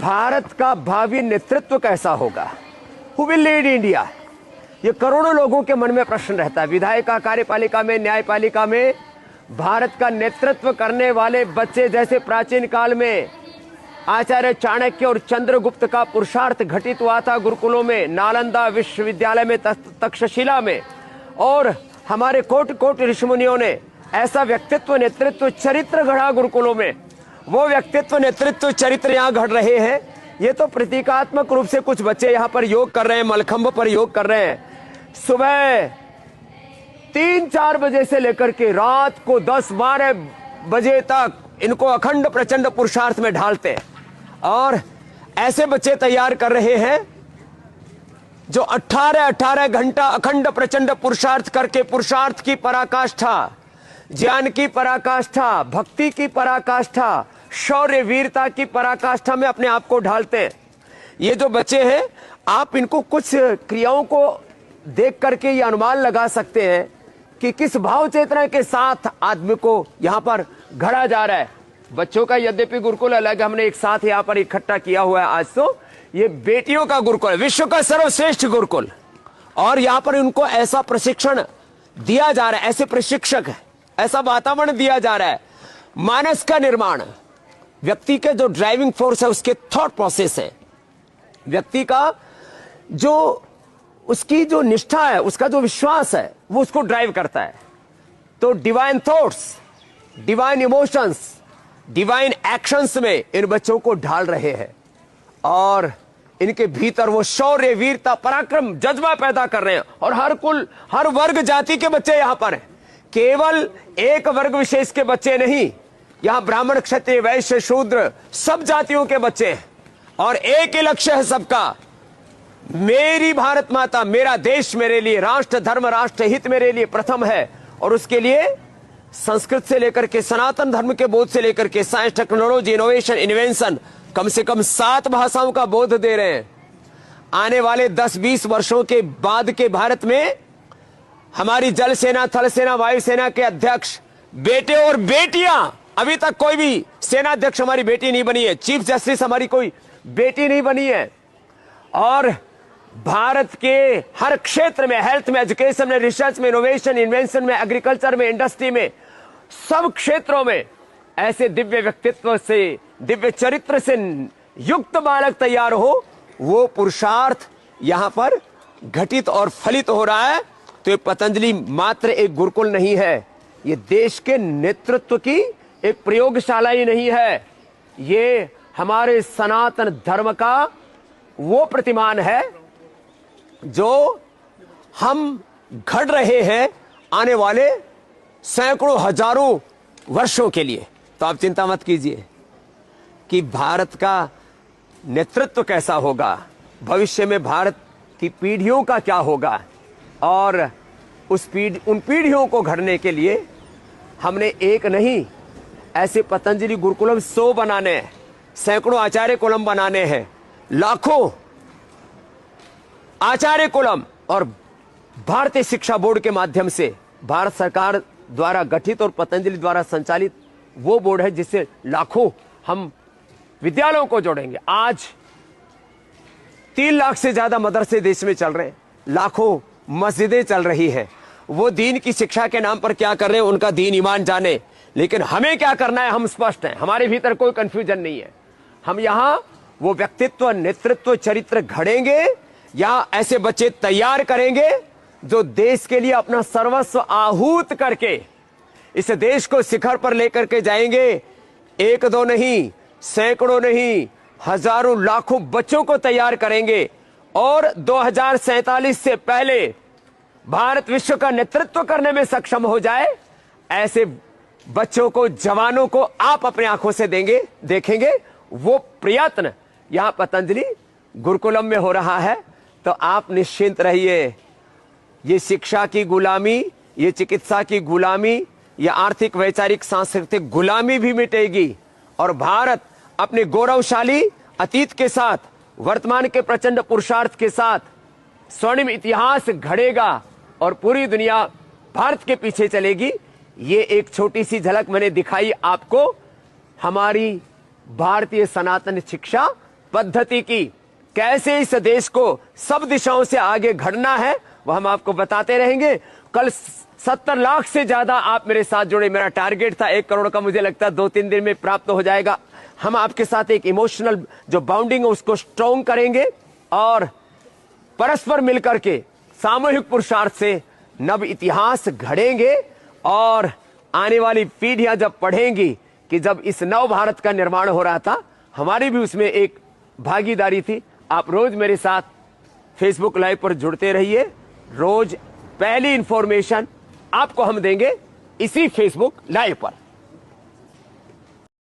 भारत का भावी नेतृत्व कैसा होगा, हु विल लीड इंडिया, ये करोड़ों लोगों के मन में प्रश्न रहता है। विधायिका, कार्यपालिका में, न्यायपालिका में भारत का नेतृत्व करने वाले बच्चे, जैसे प्राचीन काल में आचार्य चाणक्य और चंद्रगुप्त का पुरुषार्थ घटित हुआ था गुरुकुलों में, नालंदा विश्वविद्यालय में, तक्षशिला में, और हमारे कोट कोट ऋषिमुनियों ने ऐसा व्यक्तित्व, नेतृत्व, चरित्र गढ़ा गुरुकुलों में। वो व्यक्तित्व, नेतृत्व, चरित्र यहाँ घड़ रहे हैं। ये तो प्रतीकात्मक रूप से कुछ बच्चे यहाँ पर योग कर रहे हैं, मलखंभ पर योग कर रहे हैं। सुबह 3-4 बजे से लेकर के रात को 10-12 बजे तक इनको अखंड प्रचंड पुरुषार्थ में ढालते हैं, और ऐसे बच्चे तैयार कर रहे हैं जो 18-18 घंटा अखंड प्रचंड पुरुषार्थ करके पुरुषार्थ की पराकाष्ठा, ज्ञान की पराकाष्ठा, भक्ति की पराकाष्ठा, शौर्य वीरता की पराकाष्ठा में अपने आप को ढालते हैं। ये जो बच्चे हैं, आप इनको कुछ क्रियाओं को देख करके ये अनुमान लगा सकते हैं कि किस भाव चेतना के साथ आदमी को यहाँ पर घड़ा जा रहा है। बच्चों का यद्यपि गुरुकुल अलग, हमने एक साथ यहाँ पर इकट्ठा किया हुआ है। आज तो ये बेटियों का गुरुकुल है, विश्व का सर्वश्रेष्ठ गुरुकुल, और यहाँ पर उनको ऐसा प्रशिक्षण दिया जा रहा है, ऐसे प्रशिक्षक है, ऐसा वातावरण दिया जा रहा है। मानस का निर्माण, व्यक्ति के जो ड्राइविंग फोर्स है, उसके थॉट प्रोसेस है, व्यक्ति का जो उसकी जो निष्ठा है, उसका जो विश्वास है, वो उसको ड्राइव करता है। तो divine thoughts, divine emotions, divine actions में इन बच्चों को ढाल रहे हैं, और इनके भीतर वो शौर्य वीरता पराक्रम जज्बा पैदा कर रहे हैं। और हर कुल, हर वर्ग जाति के बच्चे यहां पर हैं, केवल एक वर्ग विशेष के बच्चे नहीं, यहां ब्राह्मण, क्षत्रिय, वैश्य, शूद्र सब जातियों के बच्चे हैं, और एक ही लक्ष्य है सबका, मेरी भारत माता, मेरा देश मेरे लिए, राष्ट्र धर्म राष्ट्र हित मेरे लिए प्रथम है। और उसके लिए संस्कृत से लेकर के सनातन धर्म के बोध से लेकर के साइंस, टेक्नोलॉजी, इनोवेशन, इन्वेंशन, कम से कम 7 भाषाओं का बोध दे रहे हैं। आने वाले 10-20 वर्षों के बाद के भारत में हमारी जल सेना, थल सेना, वायु सेना के अध्यक्ष बेटे और बेटियां, अभी तक कोई भी सेनाध्यक्ष हमारी बेटी नहीं बनी है, चीफ जस्टिस हमारी कोई बेटी नहीं बनी है, और भारत के हर क्षेत्र में, हेल्थ में, एजुकेशन में, रिसर्च में, इनोवेशन, इन्वेंशन में, एग्रीकल्चर में, इंडस्ट्री में, सब क्षेत्रों में ऐसे दिव्य व्यक्तित्व से, दिव्य चरित्र से युक्त बालक तैयार हो, वो पुरुषार्थ यहां पर घटित और फलित हो रहा है। तो ये पतंजलि मात्र एक गुरुकुल नहीं है, ये देश के नेतृत्व की एक प्रयोगशाला ही नहीं है, ये हमारे सनातन धर्म का वो प्रतिमान है जो हम घड़ रहे हैं आने वाले सैकड़ों हजारों वर्षों के लिए। तो आप चिंता मत कीजिए कि भारत का नेतृत्व कैसा होगा, भविष्य में भारत की पीढ़ियों का क्या होगा, और उन पीढ़ियों को घड़ने के लिए हमने एक नहीं, ऐसे पतंजलि गुरुकुलम 100 बनाने हैं, सैकड़ों आचार्य कुलम बनाने हैं, लाखों आचार्य कुलम, और भारतीय शिक्षा बोर्ड के माध्यम से भारत सरकार द्वारा गठित और पतंजलि द्वारा संचालित वो बोर्ड है जिससे लाखों हम विद्यालयों को जोड़ेंगे। आज 3 लाख से ज्यादा मदरसे देश में चल रहे हैं, लाखों मस्जिदें चल रही है। वो दीन की शिक्षा के नाम पर क्या कर रहे हैं, उनका दीन ईमान जाने, लेकिन हमें क्या करना है हम स्पष्ट हैं, हमारे भीतर कोई कंफ्यूजन नहीं है। हम यहां वो व्यक्तित्व, नेतृत्व, चरित्र घड़ेंगे, यहां ऐसे बच्चे तैयार करेंगे जो देश के लिए अपना सर्वस्व आहूत करके इस देश को शिखर पर लेकर के जाएंगे। 1-2 नहीं, सैकड़ों नहीं, हजारों लाखों बच्चों को तैयार करेंगे, और 2047 से पहले भारत विश्व का नेतृत्व करने में सक्षम हो जाए, ऐसे बच्चों को, जवानों को आप अपनी आंखों से देखेंगे। वो प्रयत्न यहां पतंजलि गुरुकुलम में हो रहा है। तो आप निश्चिंत रहिए, ये शिक्षा की गुलामी, ये चिकित्सा की गुलामी, ये आर्थिक, वैचारिक, सांस्कृतिक गुलामी भी मिटेगी, और भारत अपने गौरवशाली अतीत के साथ, वर्तमान के प्रचंड पुरुषार्थ के साथ स्वर्णिम इतिहास घड़ेगा, और पूरी दुनिया भारत के पीछे चलेगी। ये एक छोटी सी झलक मैंने दिखाई आपको हमारी भारतीय सनातन शिक्षा पद्धति की, कैसे इस देश को सब दिशाओं से आगे बढ़ना है, वह हम आपको बताते रहेंगे। कल 70 लाख से ज्यादा आप मेरे साथ जुड़े। मेरा टारगेट था 1 करोड़ का, मुझे लगता है 2-3 दिन में प्राप्त हो जाएगा। हम आपके साथ एक इमोशनल जो बाउंडिंग है उसको स्ट्रॉन्ग करेंगे और परस्पर मिलकर के सामूहिक पुरुषार्थ से नव इतिहास घड़ेंगे। और आने वाली पीढ़ियां जब पढ़ेंगी कि जब इस नव भारत का निर्माण हो रहा था, हमारी भी उसमें एक भागीदारी थी। आप रोज मेरे साथ फेसबुक लाइव पर जुड़ते रहिए। रोज पहली इंफॉर्मेशन आपको हम देंगे इसी फेसबुक लाइव पर।